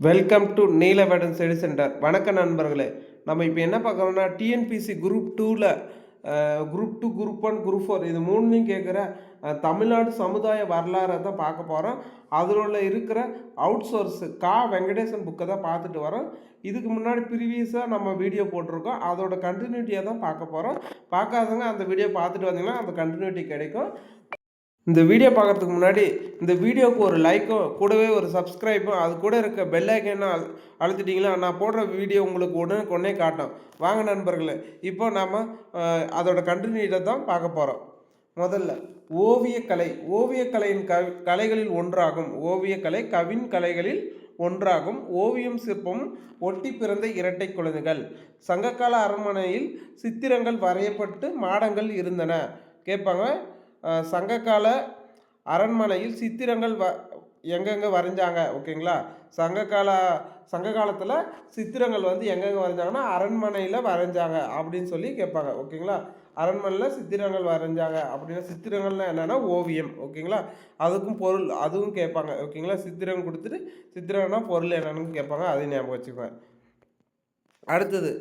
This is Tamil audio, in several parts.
Welcome to Neelavedan study centre. வணக்க நண்பர்களே. நம்ம இப்போ என்ன பார்க்குறோம்னா டிஎன்பிசி குரூப் 2ல் குரூப் 2, குரூப் 1, குரூப் 4 இது மூணுலையும் கேட்குற தமிழ்நாடு சமுதாய வரலாறை தான் பார்க்க போகிறோம். அதில் இருக்கிற அவுட் சோர்ஸு வெங்கடேசன் புக்கை தான் பார்த்துட்டு வரோம். இதுக்கு முன்னாடி ப்ரீவியஸாக நம்ம வீடியோ போட்டிருக்கோம். அதோட கண்டினியூட்டியை தான் பார்க்க போகிறோம். பார்க்காதவங்க அந்த வீடியோ பார்த்துட்டு வந்தீங்கன்னா அந்த கண்டினியூட்டி கிடைக்கும். இந்த வீடியோ பார்க்குறதுக்கு முன்னாடி இந்த வீடியோவுக்கு ஒரு லைக்கும் கூடவே ஒரு சப்ஸ்கிரைபும் அது கூட இருக்க பெல் ஐக்கனை அழுத்திட்டிங்களா நான் போடுற வீடியோ உங்களுக்கு உடனே காட்டும். வாங்க நண்பர்களே, இப்போ நாம் அதோட கண்டினியூட்டை தான் பார்க்க போகிறோம். முதல்ல ஓவியக்கலை. ஓவியக்கலையின் கலைகளில் ஒன்றாகும். ஓவியக்கலை கவின் கலைகளில் ஒன்றாகும். ஓவியம் சிற்பம் ஒட்டி பிறந்த இரட்டை குழந்தைகள். சங்ககால அரண்மனையில் சித்திரங்கள் வரையப்பட்டு மாடங்கள் இருந்தன. கேட்பாங்க, சங்ககால அரண்மனையில் சித்திரங்கள் எங்கெங்கே வரைஞ்சாங்க. ஓகேங்களா, சங்க காலத்தில் சித்திரங்கள் எங்கெங்கே வரைஞ்சாங்கன்னா அரண்மனையில் வரைஞ்சாங்க அப்படின்னு சொல்லி கேட்பாங்க. ஓகேங்களா, அரண்மனையில் சித்திரங்கள் வரைஞ்சாங்க அப்படின்னா சித்திரங்கள்னால் என்னென்னா ஓவியம். ஓகேங்களா, அதுக்கும் பொருள் அதுவும் கேட்பாங்க. ஓகேங்களா, சித்திரம் கொடுத்துட்டு சித்திரம்னா பொருள் என்னன்னு கேட்பாங்க. அதையும் ஞாபகம் வச்சுக்குவேன். அடுத்தது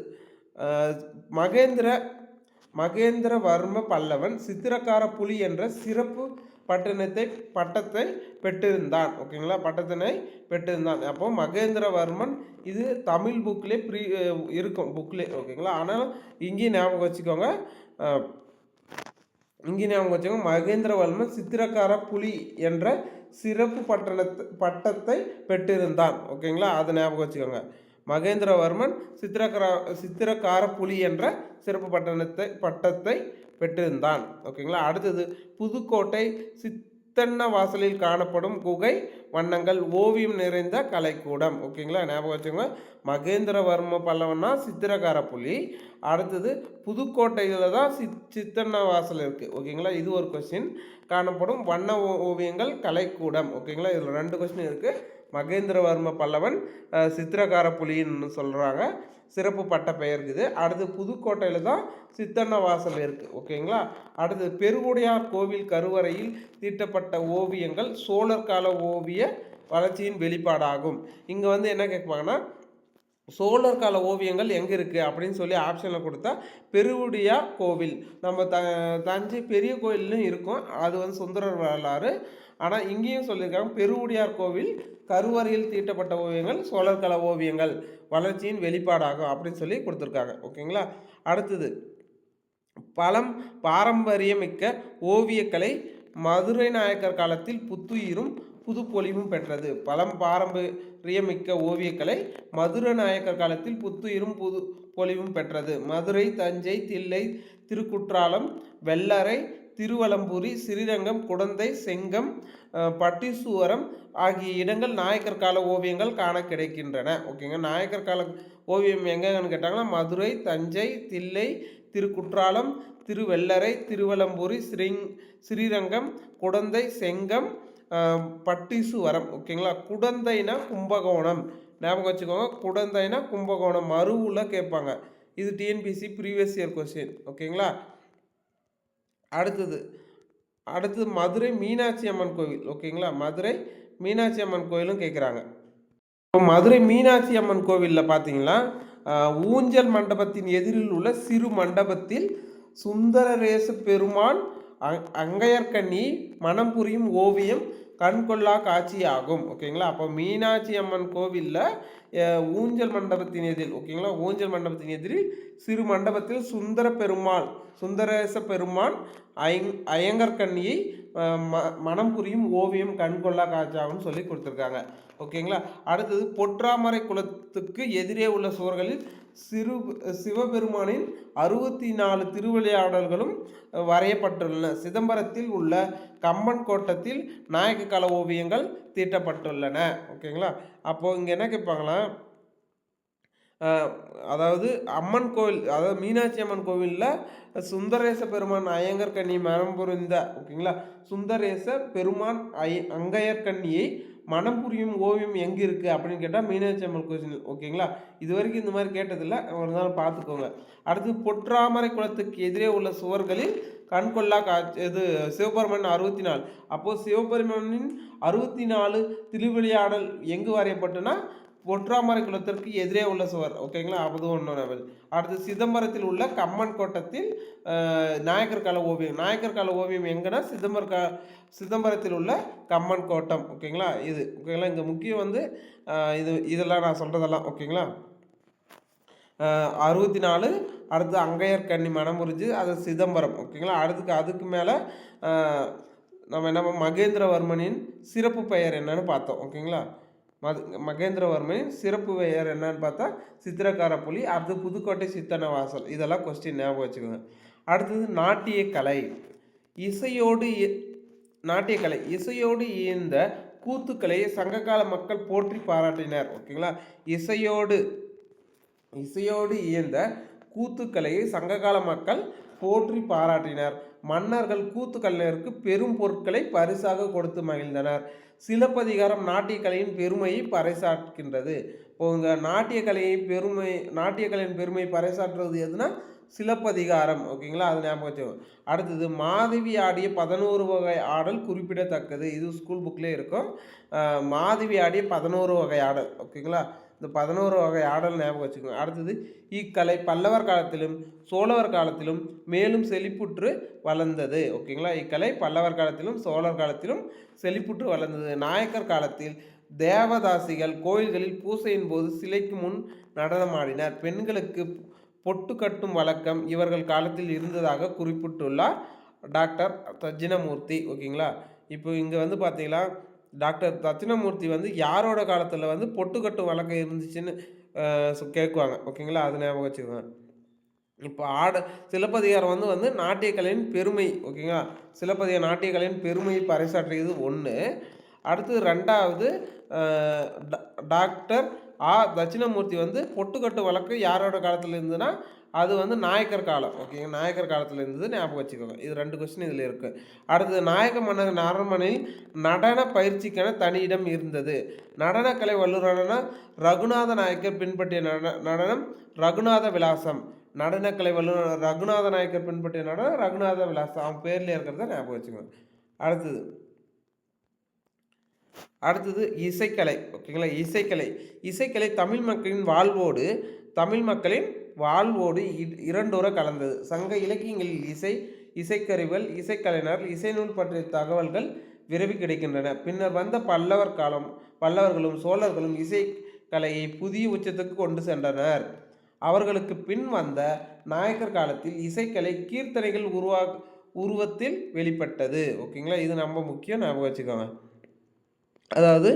மகேந்திரவர்ம பல்லவன் சித்திரக்கார புலி என்ற சிறப்பு பட்டத்தை பெற்றிருந்தான். ஓகேங்களா, பட்டத்தினை பெற்றிருந்தான். அப்போ மகேந்திரவர்மன் இது தமிழ் புக்லேயே இருக்கும் புக்லேயே. ஓகேங்களா, ஆனால் இங்கேயும் ஞாபகம் வச்சுக்கோங்க. மகேந்திரவர்மன் சித்திரக்கார புலி என்ற சிறப்பு பட்டத்தை பெற்றிருந்தான். ஓகேங்களா, அதை ஞாபகம் வச்சுக்கோங்க. மகேந்திரவர்மன் சித்திரக்கார புலி என்ற சிறப்பு பட்டத்தை பெற்றிருந்தான். ஓகேங்களா, அடுத்தது புதுக்கோட்டை சித்தன்ன வாசலில் காணப்படும் குகை வண்ணங்கள் ஓவியம் நிறைந்த கலைக்கூடம். ஓகேங்களா, ஞாபகம் வச்சுக்கோங்க. மகேந்திரவர்ம பல்லவன்னா சித்திரக்கார புலி. அடுத்தது புதுக்கோட்டையில் தான் சித்தன்ன வாசல் இருக்குது. ஓகேங்களா, இது ஒரு கொஸ்டின். காணப்படும் வண்ண ஓவியங்கள் கலைக்கூடம். ஓகேங்களா, இதில் 2 கொஸ்டின் இருக்குது. மகேந்திரவர்ம பல்லவன் சித்திரக்கார புலின்னு சொல்கிறாங்க, சிறப்பு பட்ட பெயர் இருக்குது. அடுத்து புதுக்கோட்டையில் தான் சித்தன்ன வாசல் இருக்குது. ஓகேங்களா, அடுத்து பெருவுடையார் கோவில் கருவறையில் தீட்டப்பட்ட ஓவியங்கள் சோழர் கால ஓவிய வளர்ச்சியின் வெளிப்பாடாகும். இங்கே என்ன கேட்பாங்கன்னா சோழர் கால ஓவியங்கள் எங்கே இருக்குது அப்படின்னு சொல்லி ஆப்ஷனில் கொடுத்தா பெருவுடையார் கோவில் நம்ம தஞ்சை பெரிய கோயிலும் இருக்கும். அது சுந்தரர் வரலாறு. ஆனால் இங்கேயும் சொல்லியிருக்காங்க பெருவுடையார் கோவில் கருவறையில் தீட்டப்பட்ட ஓவியங்கள் சோழர்கால ஓவியங்கள் வளர்ச்சியின் வெளிப்பாடாகும் அப்படின்னு சொல்லி கொடுத்துருக்காங்க. ஓகேங்களா, அடுத்தது பாரம்பரியமிக்க ஓவியக்கலை மதுரை நாயக்கர் காலத்தில் புத்துயிரும் புதுப்பொலிவும் பெற்றது. பாரம்பரியமிக்க ஓவியக்கலை மதுரை நாயக்கர் காலத்தில் புத்துயிரும் புது பொலிவும் பெற்றது. மதுரை, தஞ்சை, தில்லை, திருக்குற்றாலம், வெள்ளரை, திருவலம்பூரி, ஸ்ரீரங்கம், குடந்தை, செங்கம், பட்டீசுவரம் ஆகிய இடங்கள் நாயக்கர் கால ஓவியங்கள் காண கிடைக்கின்றன. ஓகேங்க, நாயக்கர் கால ஓவியம் எங்கன்னு கேட்டாங்கன்னா மதுரை, தஞ்சை, தில்லை, திருக்குற்றாலம், திருவெள்ளரை, திருவலம்பூரி, ஸ்ரீரங்கம், குடந்தை, செங்கம், பட்டீசுவரம். ஓகேங்களா, குடந்தைனா கும்பகோணம் ஞாபகம் வச்சுக்கோங்க. குடந்தைனா கும்பகோணம் மருவில் கேட்பாங்க. இது டிஎன்பிசி ப்ரீவியஸ் இயர் கொஸ்டின். ஓகேங்களா, அடுத்தது மதுரை மீனாட்சி அம்மன் கோவில். ஓகேங்களா, மதுரை மீனாட்சி அம்மன் கோவிலும் கேட்குறாங்க. இப்போ மதுரை மீனாட்சி அம்மன் கோவிலில் பார்த்தீங்கன்னா ஊஞ்சல் மண்டபத்தின் எதிரில் உள்ள சிறு மண்டபத்தில் சுந்தரரேச பெருமான் அங்கையர்கண்ணி மனம் புரியும் ஓவியம் கண்கொள்ளா காட்சி ஆகும். ஓகேங்களா, அப்போ மீனாட்சி அம்மன் கோவிலில் ஊஞ்சல் மண்டபத்தின் எதிரில் ஓகேங்களா ஊஞ்சல் மண்டபத்தின் எதிரில் சிறு மண்டபத்தில் சுந்தரேச பெருமான் அயங்கர்கண்ணியை மனம் புரியும் ஓவியம் கண்கொள்ளா காட்சியாகும்னு சொல்லி கொடுத்துருக்காங்க. ஓகேங்களா, அடுத்தது பொற்றாமரை குளத்துக்கு எதிரே உள்ள சுவர்களில் சிவபெருமானின் 64 திருவிளையாடல்களும் வரையப்பட்டுள்ளன. சிதம்பரத்தில் உள்ள கம்பன் கோட்டத்தில் நாயக்க கால ஓவியங்கள் தீட்டப்பட்டுள்ளன. ஓகேங்களா, அப்போது இங்கே என்ன கேட்பாங்களா, அதாவது அம்மன் கோவில், அதாவது மீனாட்சி அம்மன் கோவிலில் சுந்தரேச பெருமான் அயங்கர்கண்ணி மனம் புரிந்த ஓகேங்களா சுந்தரேச பெருமான் அங்கையர்கண்ணியை மனம் புரியும் ஓவியம் எங்கே இருக்குது அப்படின்னு கேட்டால் மீனாட்சி அம்மன் கோவில். ஓகேங்களா, இது வரைக்கும் இந்த மாதிரி கேட்டதில்லை, ஒரு நாள் பார்த்துக்கோங்க. அடுத்து பொற்றாமரை குளத்துக்கு எதிரே உள்ள சுவர்களில் கண்கொள்ளா காட்சி இது சிவபெருமான் 64. அப்போது சிவபெருமானின் 64 திருவிளையாடல் எங்கு வரையப்பட்டுனா பொற்றாமரை குளத்திற்கு எதிரே உள்ள சுவர். ஓகேங்களா, அது ஒன்று. அடுத்து சிதம்பரத்தில் உள்ள கம்மன் கோட்டத்தில் நாயக்கர் கால ஓவியம். நாயக்கர் கால ஓவியம் எங்கன்னா சிதம்பரத்தில் உள்ள கம்மன் கோட்டம். ஓகேங்களா, இது ஓகேங்களா. இங்கே முக்கியம் வந்து இதெல்லாம் நான் சொல்கிறதெல்லாம். ஓகேங்களா, 64. அடுத்து அங்கையர் கன்னி மனமுறிஞ்சு, அது சிதம்பரம். ஓகேங்களா, அதுக்கு மேலே நம்ம என்ன மகேந்திரவர்மனின் சிறப்பு பெயர் என்னன்னு பார்த்தோம். ஓகேங்களா, மகேந்திரவர்மனின் சிறப்பு பெயர் என்னன்னு பார்த்தா சித்திரக்கார புலி. அடுத்து புதுக்கோட்டை சித்தன வாசல். இதெல்லாம் கொஸ்டின் ஞாபகம் வச்சுக்கோங்க. அடுத்தது நாட்டியக்கலை. இசையோடு இயந்த கூத்துக்கலையை சங்ககால மக்கள் போற்றி பாராட்டினர். ஓகேங்களா, இசையோடு இயந்த கூத்துக்கலையை சங்ககால மக்கள் போற்றி பாராட்டினர். மன்னர்கள் கூத்துக்கலைஞருக்கு பெரும் பொருட்களை பரிசாக கொடுத்து மகிழ்ந்தனர். சிலப்பதிகாரம் நாட்டியக்கலையின் பெருமையை பறைசாற்றுகின்றது. இப்போ இங்கே நாட்டியக்கலையின் பெருமையை பறைசாற்றுறது எதுனா சிலப்பதிகாரம். ஓகேங்களா, அது ஞாபகம் வச்சுக்கோங்க. அடுத்தது மாதவி ஆடிய 11 வகை ஆடல் குறிப்பிடத்தக்கது. இது ஸ்கூல் புக்லேயே இருக்கும். மாதவி ஆடிய 11 வகை ஆடல். ஓகேங்களா, இந்த 11 வகை ஆடல் ஞாபகம் வச்சுக்கோங்க. அடுத்தது இக்கலை பல்லவர் காலத்திலும் சோழவர் காலத்திலும் மேலும் செழிப்புற்று வளர்ந்தது. ஓகேங்களா, இக்கலை பல்லவர் காலத்திலும் சோழர் காலத்திலும் செழிப்புற்று வளர்ந்தது. நாயக்கர் காலத்தில் தேவதாசிகள் கோயில்களில் பூசையின் போது சிலைக்கு முன் நடனமாடினர். பெண்களுக்கு பொட்டு கட்டும் வழக்கம் இவர்கள் காலத்தில் இருந்ததாக குறிப்பிட்டுள்ளார் டாக்டர் தட்சிணாமூர்த்தி. ஓகேங்களா, இப்போ இங்கே வந்து பார்த்தீங்கன்னா டாக்டர் தட்சிணாமூர்த்தி வந்து யாரோட காலத்தில் வந்து பொட்டு கட்டும் வழக்கம் இருந்துச்சுன்னு கேட்குவாங்க. ஓகேங்களா, அது ஞாபகம் வச்சுக்கோங்க. இப்போ சிலப்பதிகாரம் வந்து நாட்டியக்கலையின் பெருமை. ஓகேங்களா, சிலப்பதிகார நாட்டியக்கலையின் பெருமையை பறைசாற்றியது ஒன்று. அடுத்து 2வது டாக்டர் தட்சிணாமூர்த்தி வந்து பொட்டுக்கட்டு வழக்கு யாரோட காலத்தில் இருந்ததுன்னா அது வந்து நாயக்கர் காலம். ஓகேங்க, நாயக்கர் காலத்தில் இருந்தது ஞாபகம் வச்சுக்கோங்க. இது 2 கொஸ்டின் இதில் இருக்குது. அடுத்தது நாயக்க மன்னர் அரண்மனையில் நடன பயிற்சிக்கான தனி இடம் இருந்தது. நடனக்கலை வல்லுநரான ரகுநாத நாயக்கர் பின்பற்றிய நடனம் ரகுநாத விலாசம். நடனக்கலை வல்லுநர் ரகுநாத நாயக்கர் பின்பற்றிய நடனம் ரகுநாத விலாசம். அவன் பேர்ல இருக்கிறத ஞாபகம் வச்சுக்கோங்க. அடுத்தது இசைக்கலை. ஓகேங்களா, இசைக்கலை தமிழ் மக்களின் வாழ்வோடு இரண்டுற கலந்தது. சங்க இலக்கியங்களில் இசைக்கருவிகள், இசைக்கலைஞர், இசைநூல் பற்றிய தகவல்கள் விரைவி கிடைக்கின்றன. பின்னர் வந்த பல்லவர்களும் சோழர்களும் இசைக்கலையை புதிய உச்சத்துக்கு கொண்டு சென்றனர். அவர்களுக்கு பின் வந்த நாயக்கர் காலத்தில் இசைக்கலை கீர்த்தனைகள் உருவத்தில் வெளிப்பட்டது. ஓகேங்களா, இது நம்ம முக்கியம் ஞாபகம் வச்சுக்கோங்க. அதாவது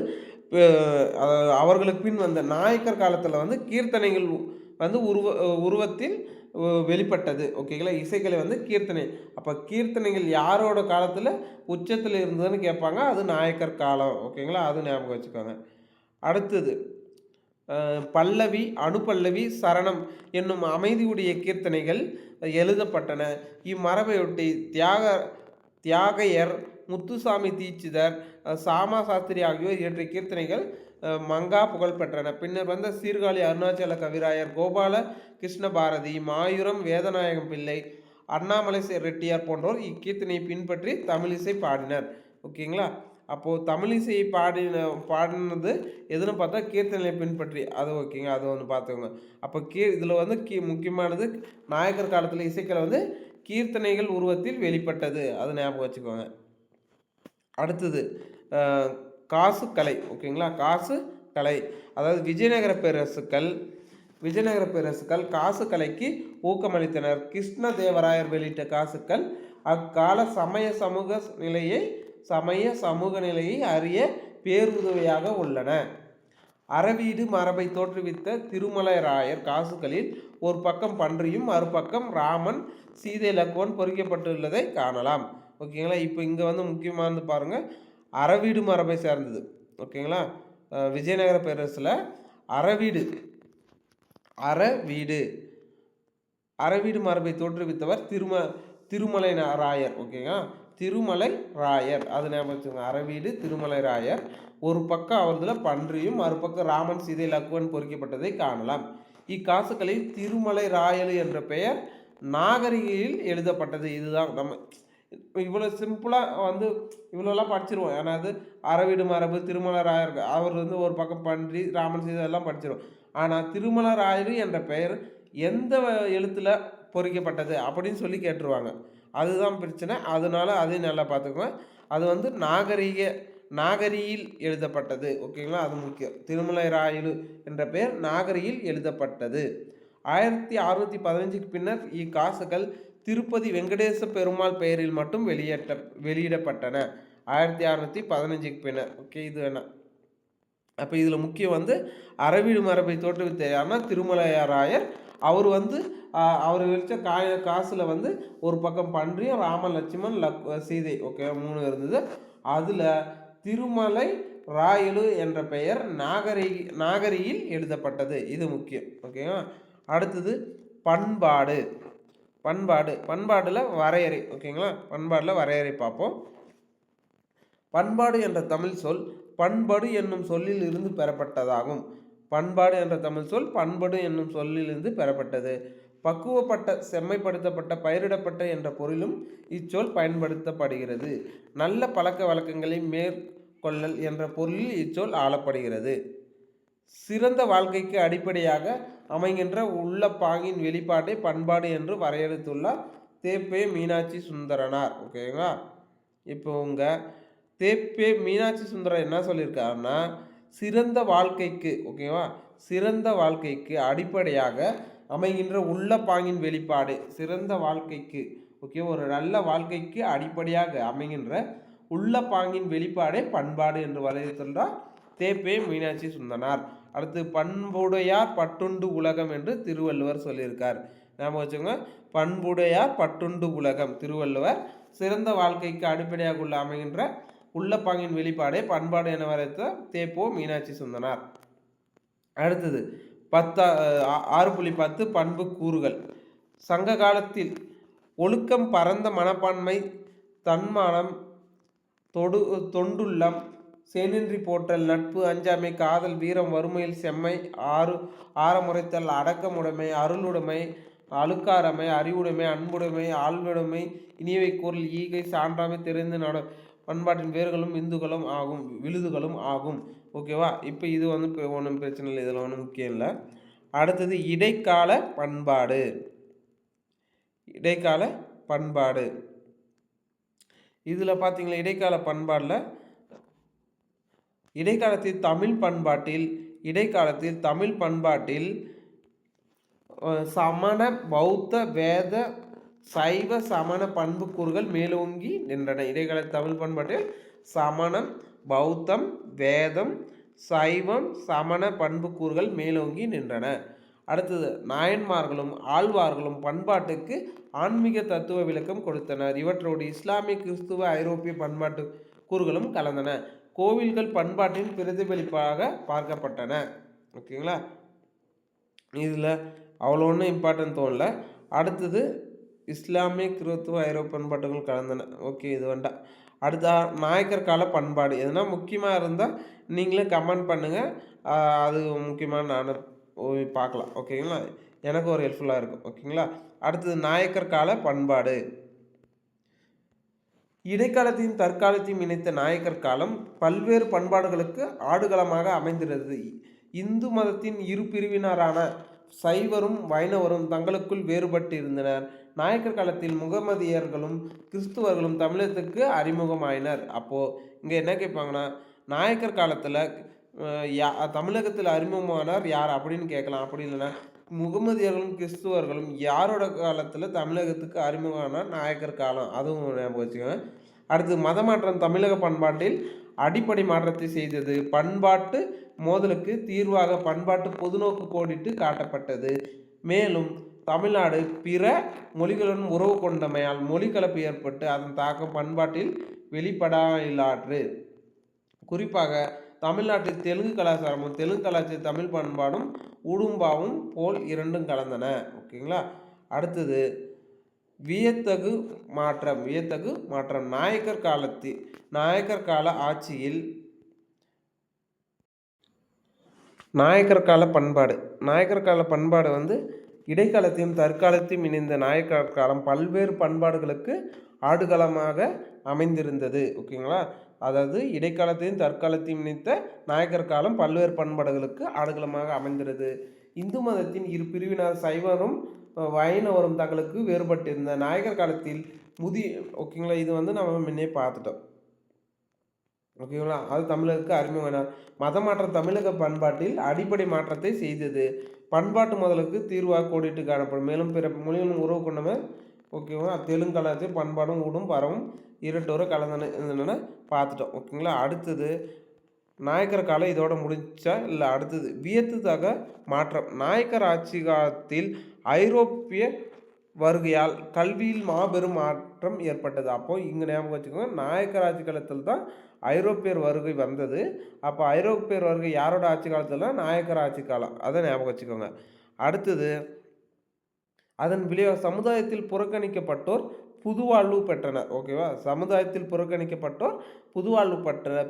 அவர்களுக்கு பின் வந்த நாயக்கர் காலத்தில் வந்து கீர்த்தனைகள் வந்து உருவத்தில் வெளிப்பட்டது. ஓகேங்களா, இசைக்கலை வந்து கீர்த்தனை. அப்போ கீர்த்தனைகள் யாரோட காலத்தில் உச்சத்தில் இருந்ததுன்னு கேட்பாங்க. அது நாயக்கர் காலம். ஓகேங்களா, அது ஞாபகம் வச்சுக்கோங்க. அடுத்தது பல்லவி, அனுபல்லவி, சரணம் என்னும் அமைதியுடைய கீர்த்தனைகள் எழுதப்பட்டன. இம்மரபையொட்டி தியாகையர், முத்துசாமி தீட்சிதர், சாமா சாஸ்திரி ஆகியோர் இயற்றிய கீர்த்தனைகள் மங்கா புகழ் பெற்றன. பின்னர் வந்த சீர்காழி அருணாச்சல கவிராயர், கோபால கிருஷ்ண பாரதி, மாயூரம் வேதநாயகம் பிள்ளை, அண்ணாமலை ரெட்டியார் போன்றோர் இக்கீர்த்தனையை பின்பற்றி தமிழிசை பாடினர். ஓகேங்களா, அப்போது தமிழிசையை பாடினது எதுன்னு பார்த்தா கீர்த்தனையை பின்பற்றி. அது ஓகேங்க, அது ஒன்று பார்த்துக்கோங்க. அப்போ இதில் வந்து முக்கியமானது நாயக்கர் காலத்தில் இசைக்கலை வந்து கீர்த்தனைகள் உருவத்தில் வெளிப்பட்டது. அது ஞாபகம் வச்சுக்கோங்க. அடுத்தது காசுக்கலை. ஓகேங்களா, காசுக்கலை அதாவது விஜயநகர பேரரசுகள் காசுக்கலைக்கு ஊக்கமளித்தனர். கிருஷ்ணதேவராயர் வெளியிட்ட காசுக்கள் அக்கால சமய சமூக நிலையை அறிய பேருதவியாக உள்ளன. அறவீடு மரபை தோற்றுவித்த திருமலைராயர் காசுகளில் ஒரு பக்கம் பன்றியும் மறுபக்கம் ராமன், சீதை, லக்குவன் பொறிக்கப்பட்டுள்ளதை காணலாம். ஓகேங்களா, இப்போ இங்கே வந்து முக்கியமானது பாருங்கள், அறவீடு மரபை சேர்ந்தது. ஓகேங்களா, விஜயநகர பேரரசில் அறவீடு மரபை தோற்றுவித்தவர் திருமலை ராயர். ஓகேங்களா, திருமலை ராயர், அது ஞாபகம் வச்சுக்கோங்க. அறவீடு திருமலை ராயர். ஒரு பக்கம் அவர்தில் பன்றியும் மறுபக்கம் ராமன், சீதை, லக்குவன் பொறிக்கப்பட்டதை காணலாம். இக்காசுகளில் திருமலை ராயல் என்ற பெயர் நாகரிகையில் எழுதப்பட்டது. இதுதான் நம்ம இவ்வளோ சிம்பிளாக வந்து இவ்வளோலாம் படிச்சிருவோம். ஏன்னா அது அரவிடு மரபு, திருமலராயர் அவர் வந்து ஒரு பக்கம் பன்றி, ராமன் சீதை எல்லாம் படிச்சிருவோம். ஆனால் திருமலராயர் என்ற பெயர் எந்த எழுத்துல பொறிக்கப்பட்டது அப்படின்னு சொல்லி கேட்டுருவாங்க. அதுதான் பிரச்சனை. அதனால அதையும் நல்லா பார்த்துக்கோங்க. அது வந்து நாகரியில் எழுதப்பட்டது. ஓகேங்களா? அது முக்கியம். திருமலராயலு என்ற பெயர் நாகரியில் எழுதப்பட்டது. 1615க்கு பின்னர் இக்காசுகள் திருப்பதி வெங்கடேச பெருமாள் பெயரில் மட்டும் வெளியிடப்பட்டன. 1615க்கு பின்னர். ஓகே, இது வேணாம். அப்போ இதில் முக்கியம் வந்து அரவிடு மரபை தோற்றுவித்த யாருன்னா திருமலைராயர். அவர் வந்து அவர் வச்ச காசில் வந்து ஒரு பக்கம் பன்றியும் ராமன், லட்சுமண், சீதை, ஓகே 3 இருந்தது. அதில் திருமலை ராயலு என்ற பெயர் நாகரியில் எழுதப்பட்டது. இது முக்கியம். ஓகேவா? அடுத்தது பண்பாடில் வரையறை. ஓகேங்களா? பண்பாடில் வரையறை பார்ப்போம். பண்பாடு என்ற தமிழ் சொல் பண்படு என்னும் சொல்லில் இருந்து பெறப்பட்டதாகும். பண்பாடு என்ற தமிழ் சொல் பண்படு என்னும் சொல்லிலிருந்து பெறப்பட்டது. பக்குவப்பட்ட, செம்மைப்படுத்தப்பட்ட, பயிரிடப்பட்ட என்ற பொருளும் இச்சொல் பயன்படுத்தப்படுகிறது. நல்ல பழக்க வழக்கங்களை மேற்கொள்ளல் என்ற பொருளில் இச்சொல் ஆளப்படுகிறது. சிறந்த வாழ்க்கைக்கு அடிப்படையாக அமைகின்ற உள்ள பாங்கின் வெளிப்பாட்டை பண்பாடு என்று வரையறுத்துள்ளார் தேப்பே மீனாட்சி சுந்தரனார். ஓகேங்களா? இப்போ தேப்பே மீனாட்சி சுந்தரர் என்ன சொல்லியிருக்காருன்னா, சிறந்த வாழ்க்கைக்கு, ஓகேவா, சிறந்த வாழ்க்கைக்கு அடிப்படையாக அமைகின்ற உள்ள பாங்கின் வெளிப்பாடு. சிறந்த வாழ்க்கைக்கு, ஓகே, ஒரு நல்ல வாழ்க்கைக்கு அடிப்படையாக அமைகின்ற உள்ள பாங்கின் வெளிப்பாடே பண்பாடு என்று வரையறுத்துள்ளார் தேப்பே மீனாட்சி சுந்தரனார். அடுத்து பண்புடையார் பட்டுண்டு உலகம் என்று திருவள்ளுவர் சொல்லியிருக்கார். ஞாபகம் வச்சுக்கோங்க, பண்புடையார் பட்டுண்டு உலகம் திருவள்ளுவர். சிறந்த வாழ்க்கைக்கு அடிப்படையாக உள்ள அமைகின்ற உள்ளப்பாங்கின் வெளிப்பாடே பண்பாடு என வரைத்த தேப்போ மீனாட்சி சுந்தரனார். அடுத்தது 6.10 பண்பு கூறுகள். சங்க காலத்தில் ஒழுக்கம், பரந்த மனப்பான்மை, தன்மானம், தொண்டுள்ளம், சேனின்றி போற்றல், நட்பு, அஞ்சாமை, காதல், வீரம், வறுமையில் செம்மை, ஆரமுறைத்தல், அடக்கமுடைமை, அருளுடைமை, அழுக்காரமை, அறிவுடைமை, அன்புடைமை, ஆழ்வுடைமை, இனியவை கூறல், ஈகை, சான்றாமை, தெரிந்து பண்பாட்டின் வேர்களும் விழுதுகளும் ஆகும். ஓகேவா? இப்போ இது வந்து ஒன்றும் பிரச்சனை இல்லை, இதில் ஒன்றும் முக்கியம் இல்லை. அடுத்தது இடைக்கால பண்பாடு. இதில் பார்த்தீங்களா, இடைக்காலத்தில் தமிழ் பண்பாட்டில் சமண, பௌத்த, வேத, சைவ, சமண பண்புக்கூறுகள் மேலோங்கி நின்றன. இடைக்கால தமிழ் பண்பாட்டில் சமணம், பௌத்தம், வேதம், சைவம், சமண பண்புக்கூறுகள் மேலோங்கி நின்றன. அடுத்தது நாயன்மார்களும் ஆழ்வார்களும் பண்பாட்டுக்கு ஆன்மீக தத்துவ விளக்கம் கொடுத்தனர். இவற்றோடு இஸ்லாமிய, கிறிஸ்துவ, ஐரோப்பிய பண்பாட்டு கூறுகளும் கலந்தன. கோவில்கள் பண்பாட்டின் பிரதிபலிப்பாக பார்க்கப்பட்டன. ஓகேங்களா? இதில் அவ்வளோ ஒன்றும் இம்பார்ட்டன்ட் தோணல. அடுத்தது இஸ்லாமிய, கிறிஸ்துவ, ஐரோப்பிய பண்பாட்டுகள் கலந்தன. ஓகே, இது வேண்டாம். அடுத்த நாயக்கர் கால பண்பாடு. எதுனா முக்கியமாக இருந்தால் நீங்களே கமெண்ட் பண்ணுங்கள். அது முக்கியமாக நான் பார்க்கலாம். ஓகேங்களா? எனக்கு ஒரு ஹெல்ப்ஃபுல்லாக இருக்கும். ஓகேங்களா? அடுத்தது நாயக்கர் கால பண்பாடு. இடைக்காலத்தையும் தற்காலத்தையும் இணைத்த நாயக்கர் காலம் பல்வேறு பண்பாடுகளுக்கு ஆடுகளமாக அமைந்திருந்தது. இந்து மதத்தின் இரு பிரிவினரான சைவரும் வைணவரும் தங்களுக்குள் வேறுபட்டு இருந்தனர். நாயக்கர் காலத்தில் முகமதியர்களும் கிறிஸ்துவர்களும் தமிழகத்துக்கு அறிமுகமாயினர். அப்போது இங்கே என்ன கேட்பாங்கன்னா, நாயக்கர் காலத்தில் தமிழகத்தில் அறிமுகமானார் யார் அப்படின்னு கேட்கலாம். அப்படி இல்லைன்னா முகமதியர்களும் கிறிஸ்துவர்களும் யாரோட காலத்தில் தமிழகத்துக்கு அறிமுகமானார்? நாயக்கர் காலம். அதுவும் ஞாபகம் வச்சுக்கோங்க. அடுத்து மதமாற்றம் தமிழக பண்பாட்டில் அடிப்படை மாற்றத்தை செய்தது. பண்பாட்டு மோதலுக்கு தீர்வாக பண்பாட்டு பொதுநோக்கு கோடிட்டு காட்டப்பட்டது. மேலும் தமிழ்நாடு பிற மொழிகளுடன் உறவு கொண்டமையால் மொழி கலப்பு ஏற்பட்டு அதன் தாக்கம் பண்பாட்டில் வெளிப்படாயிலாற்று. குறிப்பாக தமிழ்நாட்டில் தெலுங்கு கலாச்சார தமிழ் பண்பாடும் உடும்பாவும் போல் இரண்டும் கலந்தன. ஓகேங்களா? அடுத்தது வியத்தகு மாற்றம். நாயக்கர் கால ஆட்சியில் நாயக்கர் கால பண்பாடு வந்து இடைக்காலத்தையும் தற்காலத்தையும் இணைந்த நாயக்கர் காலம் பல்வேறு பண்பாடுகளுக்கு ஆடுகளமாக அமைந்திருந்தது. ஓகேங்களா, அதாவது இடைக்காலத்தையும் தற்காலத்தையும் இணைத்த நாயக்கர் காலம் பல்வேறு பண்பாடுகளுக்கு ஆடுகளமாக அமைந்திருந்தது. இந்து மதத்தின் இரு பிரிவினர் சைவரும் வைணவரும் தங்களுக்கு வேறுபட்டிருந்த நாயக்கர் காலத்தில் ஓகேங்களா, இது நம்ம முன்னே பார்த்துட்டோம். ஓகேங்களா, அது தமிழருக்கு அறிமுகம். மத மாற்றம் தமிழக பண்பாட்டில் அடிப்படை மாற்றத்தை செய்தது. பண்பாட்டு முதலுக்கு தீர்வாக கோடிட்டு காணப்படும். மேலும் பிற மொழிகளும் உறவு கொண்டவர். ஓகேங்களா, தெலுங்காலத்தில் பண்பாடும் ஊடும் பரவும் இரட்டோரை கலந்தன பார்த்துட்டோம். ஓகேங்களா, அடுத்தது நாயக்கர் காலம் இதோட முடிச்சா இல்லை அடுத்தது வியத்தக மாற்றம். நாயக்கர் ஆட்சி காலத்தில் ஐரோப்பிய வருகையால் கல்வியில் மாபெரும் மாற்றம் ஏற்பட்டது. அப்போ இங்கே ஞாபகம் வச்சுக்கோங்க, நாயக்கர் ஆட்சி காலத்தில் தான் ஐரோப்பியர் வருகை வந்தது. அப்போ ஐரோப்பியர் வருகை யாரோட ஆட்சி காலத்தில்? நாயக்கர் ஆட்சி காலம். அதை ஞாபகம் வச்சுக்கோங்க. அடுத்தது அதன் விளைவாக சமுதாயத்தில் புறக்கணிக்கப்பட்டோர் புதுவாழ்வு பெற்றனர். ஓகேவா, சமுதாயத்தில் புறக்கணிக்கப்பட்டோர் புதுவாழ்வு பெற்றனர்.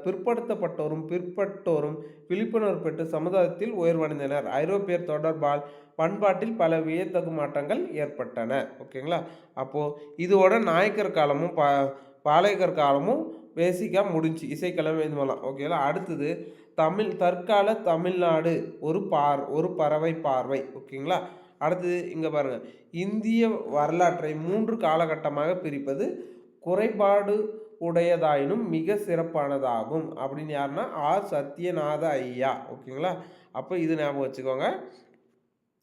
பிற்பட்டோரும் விழிப்புணர்வு பெற்று சமுதாயத்தில் உயர்வடைந்தனர். ஐரோப்பியர் தொடர்பால் பண்பாட்டில் பல வியத்தகு மாற்றங்கள் ஏற்பட்டன. ஓகேங்களா, அப்போது இதோட நாயக்கர் காலமும் பாளையக்கர் காலமும் பேசிக்காக முடிஞ்சு. இசைக்கிழமை இது மூலம். ஓகேங்களா, அடுத்தது தற்கால தமிழ்நாடு ஒரு பறவை பார்வை. ஓகேங்களா, அடுத்தது இங்கே பாருங்கள், இந்திய வரலாற்றை 3 காலகட்டமாக பிரிப்பது குறைபாடு உடையதாயினும் மிக சிறப்பானதாகும் அப்படின்னு யாருன்னா ஆர் சத்யநாத ஐயா. ஓகேங்களா, அப்போ இது ஞாபகம் வச்சுக்கோங்க,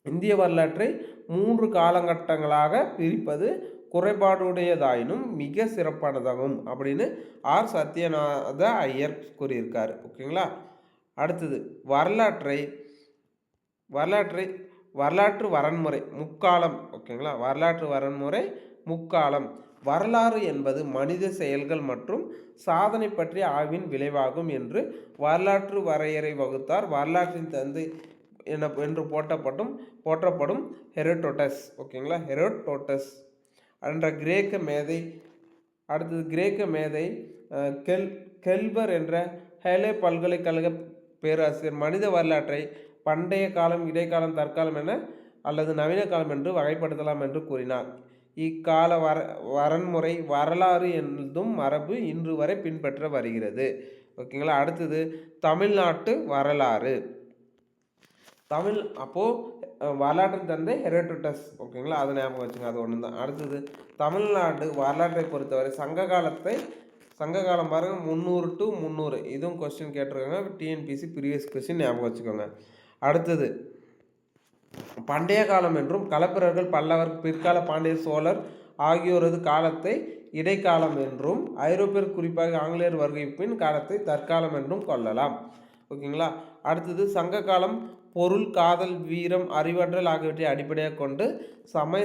இந்திய வரலாற்றை 3 காலகட்டங்களாக பிரிப்பது குறைபாடுடையதாயினும் மிக சிறப்பானதாகும் அப்படின்னு ஆர் சத்யநாத ஐயர் கூறியிருக்காரு. ஓகேங்களா, அடுத்தது வரலாற்று வரன்முறை முக்காலம். ஓகேங்களா, வரலாற்று வரன்முறை முக்காலம். வரலாறு என்பது மனித செயல்கள் மற்றும் சாதனை பற்றிய ஆய்வின் விளைவாகும் என்று வரலாற்று வரையறை வகுத்தார் வரலாற்றின் தந்தை என்று போற்றப்படும் ஹெரோடோட்டஸ். ஓகேங்களா, ஹெரோடோட்டஸ் என்ற கிரேக்க மேதை. அடுத்தது கிரேக்க மேதை கெல்பர் என்ற ஹேலே பல்கலைக்கழக பேராசிரியர் மனித வரலாற்றை பண்டைய காலம், இடைக்காலம், தற்காலம் என அல்லது நவீன காலம் என்று வகைப்படுத்தலாம் என்று கூறினார். இக்கால வரன்முறை வரலாறு என்னும் மரபு இன்று வரை பின்பற்ற வருகிறது. ஓகேங்களா, அடுத்தது தமிழ்நாட்டு வரலாறு. வரலாற்றின் தந்தை ஹெரோடோட்டஸ். ஓகேங்களா, அதை ஞாபகம் வச்சுங்க, அது ஒன்று தான். அடுத்தது தமிழ்நாடு வரலாற்றை பொறுத்தவரை சங்க காலம் பாருங்கள் 300 to 300. இதுவும் கொஸ்டின் கேட்டிருக்காங்க, டிஎன்பிசி ப்ரீவியஸ் கொஸ்டின் ஞாபகம் வச்சுக்கோங்க. அடுத்தது பண்டைய காலம் என்றும் களப்பிரர்கள் பல்லவர் பிற்கால பாண்டியர் சோழர் ஆகியோரது காலத்தை இடைக்காலம் என்றும் ஐரோப்பியர் குறிப்பாக ஆங்கிலேயர் வருகை பின் காலத்தை தற்காலம் என்றும் கொள்ளலாம். ஓகேங்களா, அடுத்தது சங்க காலம் பொருள், காதல், வீரம், அறிவாற்றல் ஆகியவற்றை அடிப்படையாக கொண்டு சமய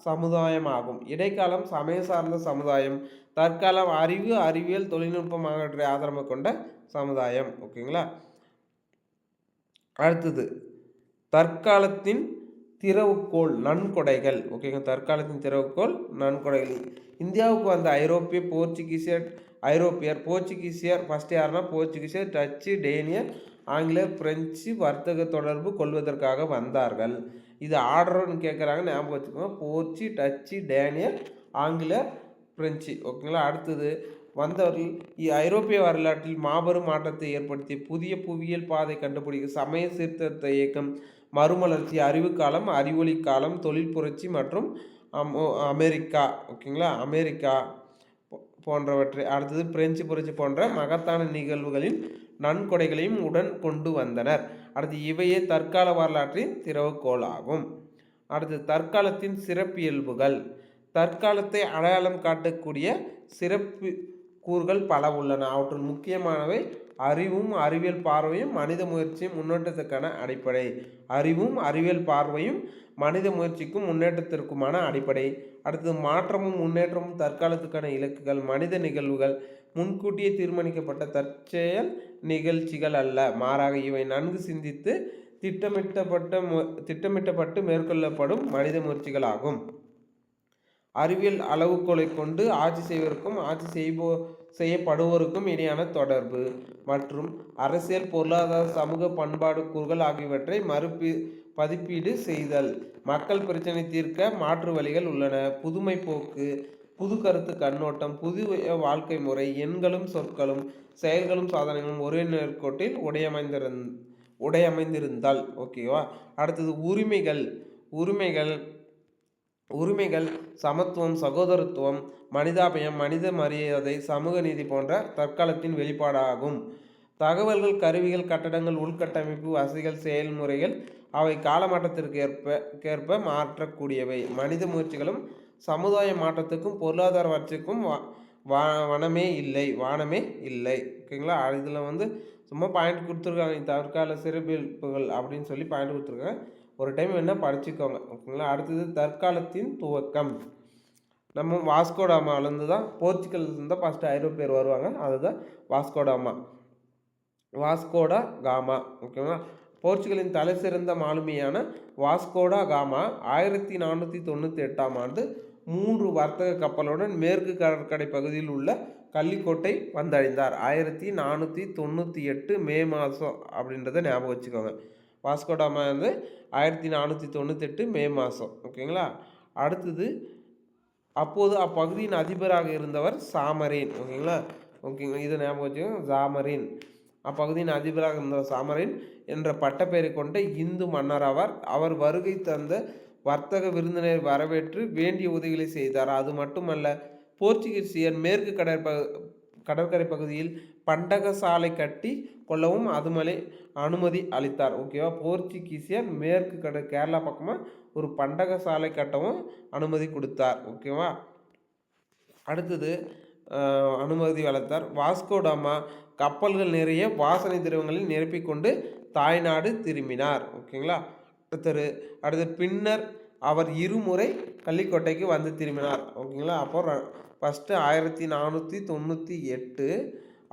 சமுதாயமாகும். இடைக்காலம் சமய சார்ந்த சமுதாயம். தற்காலம் அறிவு, அறிவியல், தொழில்நுட்பம் ஆகியவற்றை ஆதாரமாக கொண்ட சமுதாயம். ஓகேங்களா, அடுத்தது தற்காலத்தின் திறவுகோள் நன்கொடைகள். ஓகேங்க, தற்காலத்தின் திறவுகோள் நன்கொடைகள். இந்தியாவுக்கு வந்த போர்ச்சுகீசியர் ஃபஸ்ட்டு யாருன்னா போர்ச்சுகீசியர், டச்சு, டேனியர், ஆங்கிலேயர், பிரெஞ்சு வர்த்தக தொடர்பு கொள்வதற்காக வந்தார்கள். இது ஆர்டர்னு கேட்குறாங்க, ஞாபகம் வச்சுக்கோங்க. போர்ச்சு, டச்சு, டேனியர், ஆங்கிலேயர், பிரெஞ்சு. ஓகேங்களா, அடுத்தது வந்தவர்கள் ஐரோப்பிய வரலாற்றில் மாபெரும் மாற்றத்தை ஏற்படுத்திய புதிய புவியியல் பாதை கண்டுபிடிக்க சமய சீர்திருத்த இயக்கம், மறுமலர்ச்சி, அறிவு காலம், அறிவொளி காலம், தொழில் புரட்சி மற்றும் அமெரிக்கா. ஓகேங்களா, அமெரிக்கா போன்றவற்றை. அடுத்தது பிரெஞ்சு புரட்சி போன்ற மகத்தான நிகழ்வுகளின் நன்கொடைகளையும் உடன் கொண்டு வந்தனர். அடுத்து இவையே தற்கால வரலாற்றின் திறவுகோள் ஆகும். அடுத்து தற்காலத்தின் சிறப்பியல்புகள். தற்காலத்தை அடையாளம் காட்டக்கூடிய சிறப்பு கூறுகள் பல உள்ளன. அவற்றுள் முக்கியமானவை அறிவும் அறிவியல் பார்வையும் மனித முயற்சியும் முன்னேற்றத்துக்கான அடிப்படை. அறிவும் அறிவியல் பார்வையும் மனித முயற்சிக்கும் முன்னேற்றத்திற்குமான அடிப்படை. அடுத்தது மாற்றமும் முன்னேற்றமும் தற்காலத்துக்கான இலக்குகள். மனித நிகழ்வுகள் முன்கூட்டியே தீர்மானிக்கப்பட்ட தற்செயல் நிகழ்ச்சிகள் அல்ல, மாறாக இவை நன்கு சிந்தித்து திட்டமிட்டப்பட்டு மேற்கொள்ளப்படும் மனித முயற்சிகள் ஆகும். அறிவியல் அளவுகோலை கொண்டு ஆட்சி செய்வதற்கும் ஆட்சி செய்யப்படுவோருக்கும் இடையான தொடர்பு. மற்றும் அரசியல், பொருளாதார, சமூக, பண்பாடு கூறுகள் ஆகியவற்றை பதிப்பீடு செய்தல். மக்கள் பிரச்சினை தீர்க்க மாற்று வழிகள் உள்ளன. புதுமை போக்கு, புது கருத்து கண்ணோட்டம், புதிய வாழ்க்கை முறை, எண்களும் சொற்களும் செயல்களும் சாதனைகளும் ஒரே நேர்கோட்டில் உடையமைந்திருந்தால். ஓகேவா. அடுத்தது உரிமைகள். உரிமைகள் சமத்துவம், சகோதரத்துவம், மனிதாபியம், மனித மரியாதை, சமூக நீதி போன்ற தற்காலத்தின் வெளிப்பாடாகும். தகவல்கள், கருவிகள், கட்டடங்கள், உள்கட்டமைப்பு வசதிகள், செயல்முறைகள் அவை காலமாற்றத்திற்கேற்ப மாற்றக்கூடியவை. மனித முயற்சிகளும் சமுதாய மாற்றத்துக்கும் பொருளாதார வளர்ச்சிக்கும் வானமே இல்லை. ஓகேங்களா. இதில் சும்மா பாயிண்ட் கொடுத்துருக்காங்க. தற்கால சிறப்பியல்புகள் அப்படின்னு சொல்லி பாயிண்ட் கொடுத்துருக்காங்க. ஒரு டைம் வேணால் படிச்சுக்கோங்க. ஓகேங்களா. அடுத்தது தற்காலத்தின் துவக்கம். நம்ம வாஸ்கோடாமாலேருந்து தான், போர்ச்சுகல்லேருந்து தான் ஃபஸ்ட்டு ஐரோப்பியர் வருவாங்க. அதுதான் வாஸ்கோடா காமா. ஓகேங்களா. போர்ச்சுகலின் தலை சிறந்த மாலுமியான வாஸ்கோடா காமா 1498ஆம் ஆண்டு 3 வர்த்தக கப்பலுடன் மேற்கு கடற்கரை பகுதியில் உள்ள கள்ளிக்கோட்டை வந்தடைந்தார். 1498 மே மாதம் அப்படின்றத ஞாபகம் வச்சுக்கோங்க. வாஸ்கோடாமா 1498 மே மாதம். ஓகேங்களா. அடுத்தது அப்போது அப்பகுதியின் அதிபராக இருந்தவர் சாமரின். ஓகேங்களா. இதை ஞாபகம் வச்சுக்கோங்க. சாமரின் அப்பகுதியின் அதிபராக இருந்தவர் சாமரின் என்ற பட்டப்பெயரை கொண்ட இந்து மன்னர் ஆவார். அவர் வருகை தந்த வர்த்தக விருந்தினரை வரவேற்று வேண்டிய உதவிகளை செய்தார். அது மட்டுமல்ல, போர்ச்சுகீசியர் மேற்கு கடற்கரை பகுதியில் பண்டக சாலை கட்டி கொள்ளவும் அனுமதி அளித்தார். ஓகேவா. போர்ச்சுகீசியர் மேற்கு கேரளா பக்கமாக ஒரு பண்டக சாலை கட்டவும் அனுமதி கொடுத்தார். ஓகேவா. அடுத்தது அனுமதி வளர்த்தார். வாஸ்கோடாமா கப்பல்கள் நிறைய வாசனை திரவங்களில் நிரப்பிக்கொண்டு தாய்நாடு திரும்பினார். ஓகேங்களா. அடுத்து பின்னர் அவர் இருமுறை கள்ளிக்கோட்டைக்கு வந்து திரும்பினார். ஓகேங்களா. அப்போ ஃபஸ்ட்டு 1498,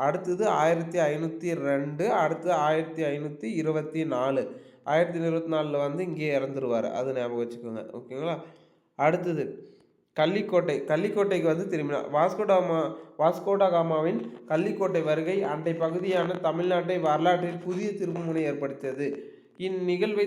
அடுத்தது 1502, அடுத்து 1524. 1524 இங்கே இறந்துருவார். அது ஞாபகம் வச்சுக்கோங்க. ஓகேங்களா. அடுத்தது கள்ளிக்கோட்டைக்கு திரும்பினார். வாஸ்கோடாகாமாவின் கள்ளிக்கோட்டை வருகை அண்டை பகுதியான தமிழ்நாட்டை வரலாற்றில் புதிய திருப்புமுனை ஏற்படுத்தியது. இந்நிகழ்வை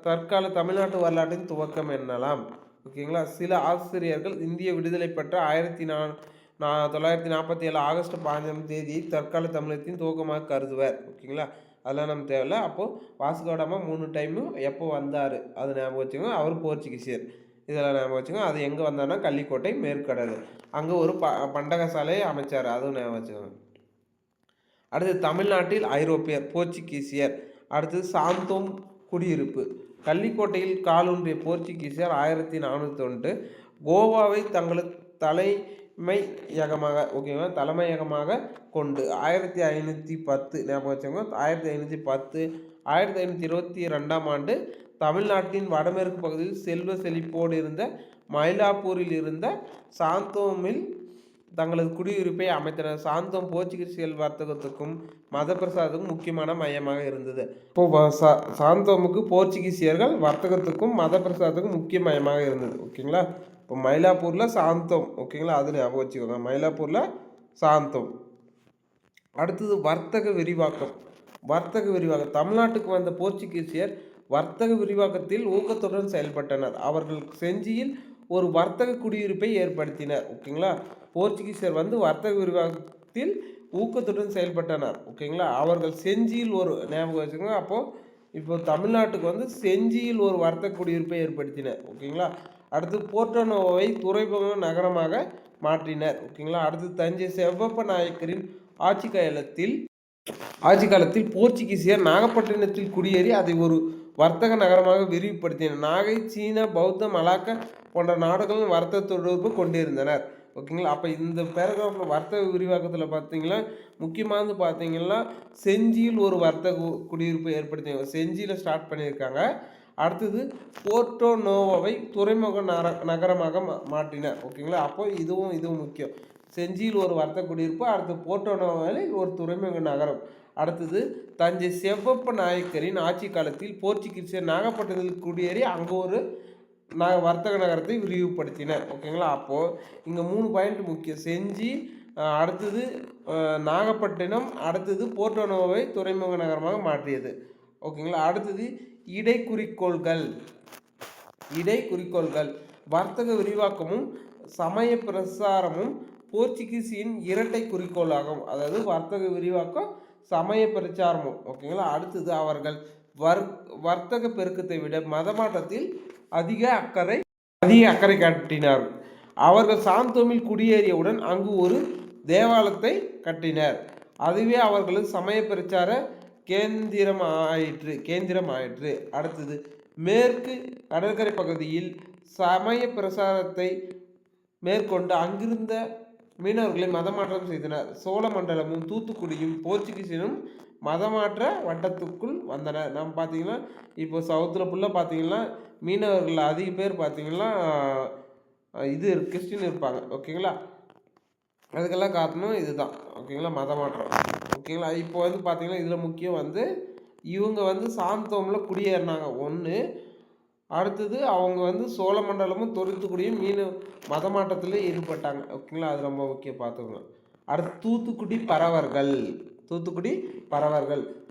தற்கால தமிழ்நாட்டு வரலாற்றின் துவக்கம் என்னலாம். ஓகேங்களா. சில ஆசிரியர்கள் இந்திய விடுதலை பெற்ற 1947 ஆகஸ்ட் 15ஆம் தேதியை தற்கால தமிழகத்தின் துவக்கமாக கருதுவர். ஓகேங்களா. அதெல்லாம் நம்ம தேவையில்லை. அப்போது வாஸ்கோடாமா 3 டைமும் எப்போ வந்தார் அது ஞாபகம் வச்சுக்கோங்க. அவர் போர்ச்சுகீசியர். இதெல்லாம் ஞாபகம் வச்சுக்கோங்க. அது எங்கே வந்தார்னா கள்ளிக்கோட்டை மேற்கடல். அங்கே ஒரு பண்டக சாலையை அமைச்சார். அதுவும் ஞாபகம் வச்சுக்கோங்க. அடுத்து தமிழ்நாட்டில் ஐரோப்பியர், போர்ச்சுகீசியர். அடுத்தது சாந்தோம் குடியிருப்பு. கள்ளிக்கோட்டையில் காலூன்றிய போர்ச்சுகீசியர் 1401 கோவாவை தங்களது தலைமையகமாக கொண்டு 1510 ஞாபகம் வச்சுக்கோங்க. 1510 1522ஆம் ஆண்டு தமிழ்நாட்டின் வடமேற்கு பகுதியில் செல்வ செழிப்போடு இருந்த மயிலாப்பூரில் இருந்த சாந்தோமில் தங்களது குடியிருப்பை அமைத்தனர். சாந்தோம் போர்ச்சுகீசியல் வர்த்தகத்துக்கும் மத பிரசாரத்துக்கும் முக்கியமான மையமாக இருந்தது. இப்போ சாந்தோமுக்கு போர்ச்சுகீசியர்கள் வர்த்தகத்துக்கும் மத பிரசாரத்துக்கும் முக்கிய மையமாக இருந்தது. ஓகேங்களா. இப்போ மயிலாப்பூரில் சாந்தோம். ஓகேங்களா. அது ஞாபகம் வச்சுக்கோங்க. மயிலாப்பூரில் சாந்தோம். அடுத்தது வர்த்தக விரிவாக்கம். தமிழ்நாட்டுக்கு வந்த போர்ச்சுகீசியர் வர்த்தக விரிவாக்கத்தில் ஊக்கத்துடன் செயல்பட்டனர். அவர்கள் செஞ்சியில் ஒரு வர்த்தக குடியிருப்பை ஏற்படுத்தினர். ஓகேங்களா. போர்ச்சுகீசியர் வர்த்தக விரிவாக்கத்தில் ஊக்கத்துடன் செயல்பட்டனர். ஓகேங்களா. அவர்கள் செஞ்சியில் ஒரு ஞாபகம் வச்சுக்கோங்க. இப்போ தமிழ்நாட்டுக்கு செஞ்சியில் ஒரு வர்த்தக குடியிருப்பை ஏற்படுத்தினர். ஓகேங்களா. அடுத்து போர்ட்டோனோவை துறைமுக நகரமாக மாற்றினர். ஓகேங்களா. அடுத்து தஞ்சை செவ்வப்ப நாயக்கரின் ஆட்சி காலத்தில் போர்ச்சுகீசியர் நாகப்பட்டினத்தில் குடியேறி அதை ஒரு வர்த்தக நகரமாக விரிவுபடுத்தினர். நாகை, சீனா, பௌத்த, மலாக்கா போன்ற நாடுகளும் வர்த்தக தொடர்பு கொண்டிருந்தனர். ஓகேங்களா. அப்போ இந்த பேராகிராஃபில் வர்த்தக விரிவாக்கத்தில் பார்த்தீங்கன்னா முக்கியமானது பார்த்தீங்கன்னா செஞ்சியில் ஒரு வர்த்தக குடியிருப்பு ஏற்படுத்தி செஞ்சியில் ஸ்டார்ட் பண்ணியிருக்காங்க. அடுத்தது போர்ட்டோ நோவோவை துறைமுக நகரமாக மாற்றினார். ஓகேங்களா. அப்போ இதுவும் முக்கியம். செஞ்சியில் ஒரு வர்த்தக குடியிருப்பு, அடுத்து போர்ட்டோ நோவோவில் ஒரு துறைமுக நகரம். அடுத்தது தஞ்சை செவ்வப்ப நாயக்கரின் ஆட்சி காலத்தில் போர்ச்சுகீசியர் நாகப்பட்டினத்தில் குடியேறி அங்கே ஒரு வர்த்தக நகரத்தை விரிவுபடுத்தினர். ஓகேங்களா. அப்போது இங்கே 3 பாயிண்ட் முக்கியம். செஞ்சி, அடுத்தது நாகப்பட்டினம், அடுத்தது போர்ட்டோனோவை துறைமுக நகரமாக மாற்றியது. ஓகேங்களா. அடுத்தது இடைக்குறிக்கோள்கள். வர்த்தக விரிவாக்கமும் சமய பிரசாரமும் போர்ச்சுகீசியின் இரட்டை குறிக்கோளாகும். அதாவது வர்த்தக விரிவாக்கம், சமய பிரச்சாரமும். ஓகேங்களா. அடுத்தது அவர்கள் வர்த்தக பெருக்கத்தை விட மதமாற்றத்தில் அதிக அக்கறை காட்டினார். அவர்கள் சாந்தோமில் குடியேறியவுடன் அங்கு ஒரு தேவாலயத்தை கட்டினர். அதுவே அவர்களது சமய பிரச்சார கேந்திரம் ஆயிற்று. அடுத்தது மேற்கு கடற்கரை பகுதியில் சமய பிரசாரத்தை மேற்கொண்டு அங்கிருந்த மீனவர்களை மதமாற்றம் செய்தனர். சோழ மண்டலமும் தூத்துக்குடியும் போர்ச்சுகீசியனும் மதமாற்ற வட்டத்துக்குள் வந்தனர். நம்ம பார்த்தீங்கன்னா இப்போ சவுத்தில் ஃபுல்லாக பார்த்தீங்கன்னா மீனவர்கள் அதிக பேர் பார்த்தீங்கன்னா கிறிஸ்டின் இருப்பாங்க. ஓகேங்களா. அதுக்கெல்லாம் காரணம் இதுதான். ஓகேங்களா. மதமாற்றம். ஓகேங்களா. இப்போ வந்து பார்த்தீங்கன்னா இதில் முக்கியம் இவங்க சாந்தோமில் குடியேறினாங்க ஒன்று. அடுத்தது அவங்க சோழ மண்டலமும் தூத்துக்குடியும் மதமாற்றத்தில் ஈடுபட்டாங்க. ஓகேங்களா. அது ரொம்ப முக்கியம் பார்த்துக்கணும். அடுத்து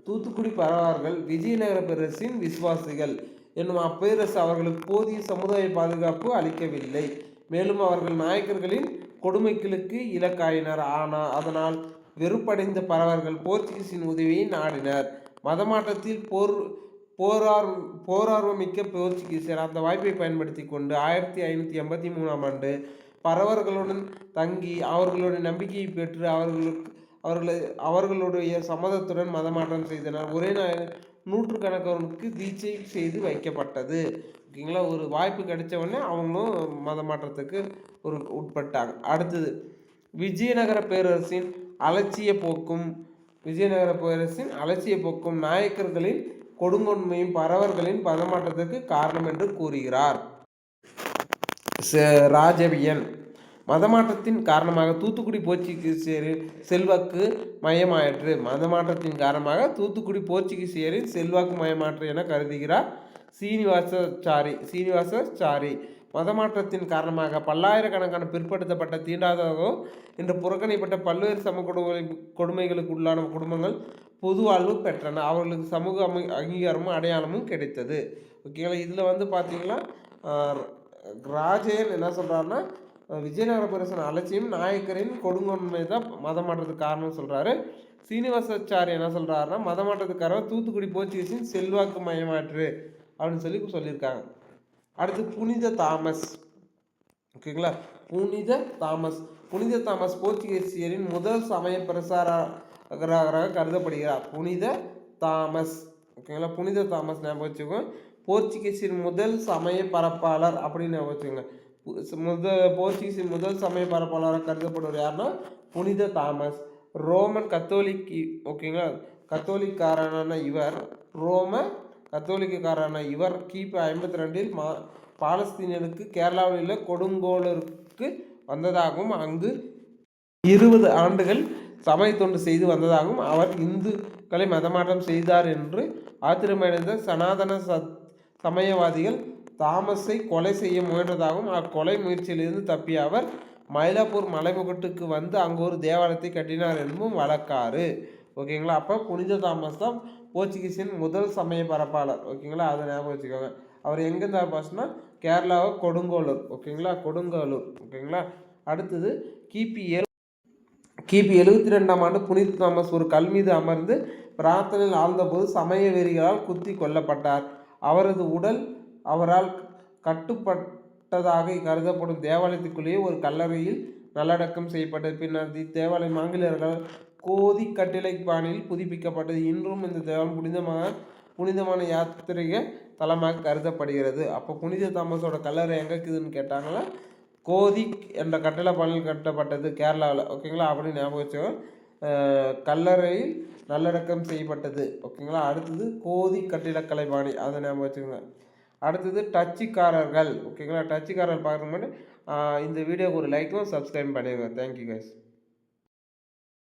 தூத்துக்குடி பரவர்கள் விஜயநகர பேரரசின் விசுவாசிகள் என்னும் அப்பேரரசு அவர்களுக்கு போதிய சமுதாய பாதுகாப்பு அளிக்கவில்லை. மேலும் அவர்கள் நாயக்கர்களின் கொடுமைகளுக்கு இலக்காயினர். அதனால் வெறுப்படைந்த பரவர்கள் போர்ச்சுகீசின் உதவியை நாடினர். மதமாற்றத்தில் போரார்வமிக்க போர்ச்சுகீசியர் அந்த வாய்ப்பை பயன்படுத்தி கொண்டு 1583ஆம் ஆண்டு பரவர்களுடன் தங்கி அவர்களுடைய நம்பிக்கையை பெற்று அவர்களுடைய சம்மதத்துடன் மதமாற்றம் செய்தனர். ஒரே நூற்றுக்கணக்கானவர்களுக்கு தீட்சை செய்து வைக்கப்பட்டது. ஓகேங்களா. ஒரு வாய்ப்பு கிடைச்ச உடனே அவங்களும் மதமாற்றத்துக்கு உட்பட்டாங்க. அடுத்தது விஜயநகர பேரரசின் அலட்சிய போக்கும் நாயக்கர்களின் கொடுங்கொன்மையும் பரவர்களின் மதமாற்றத்திற்கு காரணம் என்று கூறுகிறார் ராஜவியன். மதமாற்றத்தின் காரணமாக தூத்துக்குடி போர்ச்சுகீசியரின் செல்வாக்கு மயமாயிற்று என கருதுகிறார் சீனிவாசாச்சாரி. மதமாற்றத்தின் காரணமாக பல்லாயிரக்கணக்கான பிற்படுத்தப்பட்ட, தீண்டாதவர்களோ இன்று புறக்கணிப்பட்ட பல்வேறு சமூக கொடுமைகளுக்கு உள்ளான குடும்பங்கள் பொது வாழ்வு பெற்றன. அவர்களுக்கு சமூக அங்கீகாரமும் அடையாளமும் கிடைத்தது. ஓகேங்களா. இதில் பார்த்தீங்கன்னா ராஜேன் என்ன சொல்கிறாருன்னா விஜயநகர பேரரசின் அலட்சியம் நாயக்கரின் கொடுங்கொன்மை தான் மதமாற்றத்துக்கு காரணம் சொல்கிறாரு. சீனிவாசாச்சாரி என்ன சொல்கிறாருன்னா மதமாற்றத்துக்கு காரணம் தூத்துக்குடி போர்ச்சுகீசின் செல்வாக்கு மயமாற்று அப்படின்னு சொல்லியிருக்காங்க. அடுத்து புனித தாமஸ். ஓகேங்களா. புனித தாமஸ் போர்ச்சுகீசியரின் முதல் சமய பிரசாரகராக கருதப்படுகிறார். புனித தாமஸ். ஓகேங்களா. புனித தாமஸ் ஞாபகம் வச்சுக்கோங்க. போர்ச்சுகீசின் முதல் சமய பரப்பாளர் அப்படின்னு ஞாபகம் வச்சுக்கோங்க. போர்ச்சுகீசின் முதல் சமய பரப்பாளராக கருதப்படுவர் யாருன்னா புனித தாமஸ். Roman Catholic. ஓகேங்களா. கத்தோலிக்காரனான இவர் கிபி 52இல் பாலஸ்தீனியனுக்கு கேரளாவில் உள்ள கொடுங்கோலூருக்கு வந்ததாகவும் அங்கு 20 ஆண்டுகள் சமய தொண்டு செய்து வந்ததாகவும் அவர் இந்துக்களை மதமாற்றம் செய்தார் என்று ஆத்திரமடைந்த சனாதன சமயவாதிகள் தாமஸை கொலை செய்ய முயன்றதாகவும் அக்கொலை முயற்சியிலிருந்து தப்பிய அவர் மயிலாப்பூர் மலைமுகட்டுக்கு வந்து அங்கு ஒரு தேவாலயத்தை கட்டினார் என்பதும் வழக்காறு. ஓகேங்களா. அப்போ புனித தாமஸ் தான் போர்ச்சுகீசின் முதல் சமய பரப்பாளர். ஓகேங்களா. அதை ஞாபகம் வச்சுக்கோங்க. அவர் எங்கேருந்து ஆரம்பிச்சுன்னா கேரளாவை கொடுங்கோலூர். ஓகேங்களா. அடுத்தது கிபி 72ஆம் ஆண்டு புனித தாமஸ் ஒரு கல் மீது அமர்ந்து பிரார்த்தனையில் ஆழ்ந்தபோது சமய வெறிகளால் குத்தி கொல்லப்பட்டார். அவரது உடல் அவரால் கட்டுப்பட்டதாக கருதப்படும் தேவாலயத்துக்குள்ளேயே ஒரு கல்லறையில் நல்லடக்கம் செய்யப்பட்டது. பின்னர் இத்தேவாலயம் ஆங்கிலேயர்கள் கோதி கட்டிலை பாணியில் புதுப்பிக்கப்பட்டது. இன்றும் இந்த தேவாலயம் புனிதமான யாத்திரிக தலமாக கருதப்படுகிறது. அப்போ புனித தாமஸோட கல்லறை எங்கே இருக்குதுன்னு கேட்டாங்களா கோதி என்ற கட்டளை பாணியில் கட்டப்பட்டது கேரளாவில். ஓகேங்களா. அப்படின்னு ஞாபகம் வச்சுக்கோங்க. கல்லறையில் நல்லடக்கம் செய்யப்பட்டது. ஓகேங்களா. அடுத்தது கோதி கட்டிடக்கலை பாணி, அதை ஞாபகம் வச்சுக்கோங்க. அடுத்தது டச்சுக்காரர்கள். ஓகேங்களா. டச்சுக்காரர்கள் பார்க்க முன்னாடி இந்த வீடியோக்கு ஒரு லைக்கும் சப்ஸ்கிரைப் பண்ணிடுங்க. Thank you guys.